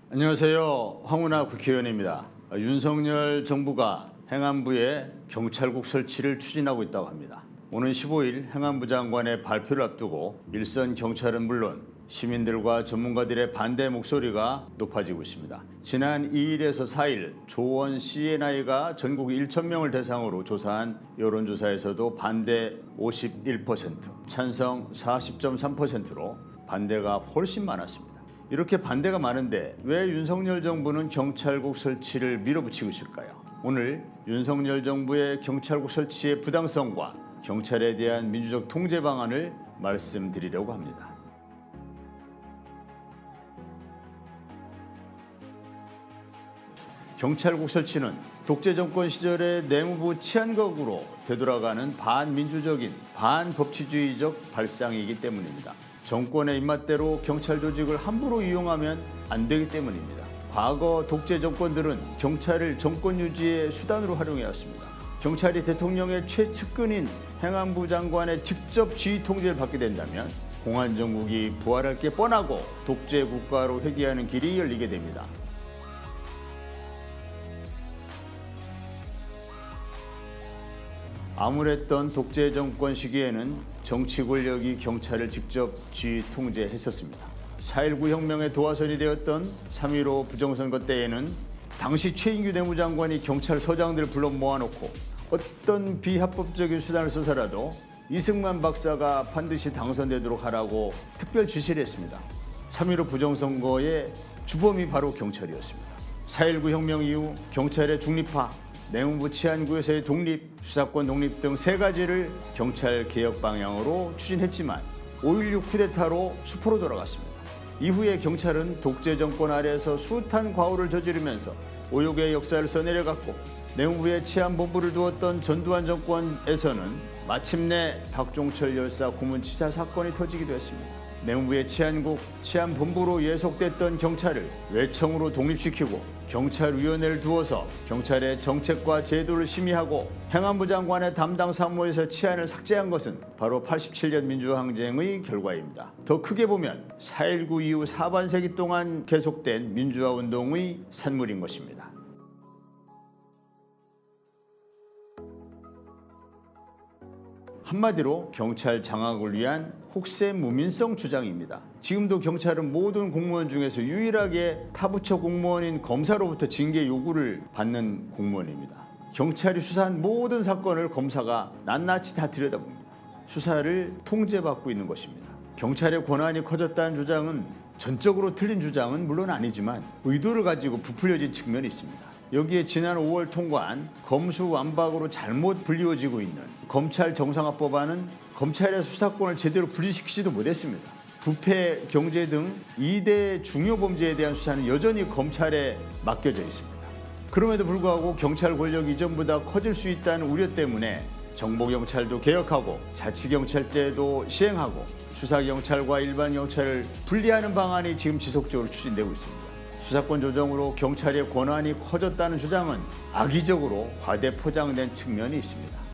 안녕하세요. 황운하 국회의원입니다. 윤석열 정부가 행안부에 경찰국 설치를 추진하고 있다고 합니다. 오는 15일 행안부 장관의 발표를 앞두고 일선 경찰은 물론 시민들과 전문가들의 반대 목소리가 높아지고 있습니다. 지난 2일에서 4일 조원 CNI가 전국 1,000명을 대상으로 조사한 여론조사에서도 반대 51%, 찬성 40.3%로 반대가 훨씬 많았습니다. 이렇게 반대가 많은데 왜 윤석열 정부는 경찰국 설치를 밀어붙이고 있을까요? 오늘 윤석열 정부의 경찰국 설치의 부당성과 경찰에 대한 민주적 통제 방안을 말씀드리려고 합니다. 경찰국 설치는 독재 정권 시절의 내무부 치안국으로 되돌아가는 반민주적인 반법치주의적 발상이기 때문입니다. 정권의 입맛대로 경찰 조직을 함부로 이용하면 안 되기 때문입니다. 과거 독재 정권들은 경찰을 정권 유지의 수단으로 활용해왔습니다. 경찰이 대통령의 최측근인 행안부 장관의 직접 지휘 통제를 받게 된다면 공안정국이 부활할 게 뻔하고 독재 국가로 회귀하는 길이 열리게 됩니다. 암울했던 독재 정권 시기에는 정치 권력이 경찰을 직접 지휘 통제했었습니다. 4.19 혁명의 도화선이 되었던 3.15 부정선거 때에는 당시 최인규 내무장관이 경찰서장들을 불러 모아놓고 어떤 비합법적인 수단을 써서라도 이승만 박사가 반드시 당선되도록 하라고 특별 지시를 했습니다. 3.15 부정선거의 주범이 바로 경찰이었습니다. 4.19 혁명 이후 경찰의 중립화, 내무부 치안국에서의 독립, 수사권 독립 등 세 가지를 경찰 개혁 방향으로 추진했지만 5.16 쿠데타로 수포로 돌아갔습니다. 이후에 경찰은 독재 정권 아래에서 숱한 과오를 저지르면서 오욕의 역사를 써내려갔고 내무부에 치안본부를 두었던 전두환 정권에서는 마침내 박종철 열사 고문치사 사건이 터지기도 했습니다. 내무부의 치안국, 치안본부로 예속됐던 경찰을 외청으로 독립시키고 경찰위원회를 두어서 경찰의 정책과 제도를 심의하고 행안부 장관의 담당 사무에서 치안을 삭제한 것은 바로 87년 민주항쟁의 결과입니다. 더 크게 보면 4.19 이후 사반세기 동안 계속된 민주화운동의 산물인 것입니다. 한마디로 경찰 장악을 위한 혹세무민성 주장입니다. 지금도 경찰은 모든 공무원 중에서 유일하게 타부처 공무원인 검사로부터 징계 요구를 받는 공무원입니다. 경찰이 수사한 모든 사건을 검사가 낱낱이 다 들여다봅니다. 수사를 통제받고 있는 것입니다. 경찰의 권한이 커졌다는 주장은 전적으로 틀린 주장은 물론 아니지만 의도를 가지고 부풀려진 측면이 있습니다. 여기에 지난 5월 통과한 검수완박으로 잘못 불리워지고 있는 검찰 정상화법안은 검찰의 수사권을 제대로 분리시키지도 못했습니다. 부패, 경제 등 2대 중요 범죄에 대한 수사는 여전히 검찰에 맡겨져 있습니다. 그럼에도 불구하고 경찰 권력이 이전보다 커질 수 있다는 우려 때문에 정보경찰도 개혁하고 자치경찰제도 시행하고 수사경찰과 일반경찰을 분리하는 방안이 지금 지속적으로 추진되고 있습니다. 수사권 조정으로 경찰의 권한이 커졌다는 주장은 악의적으로 과대 포장된 측면이 있습니다.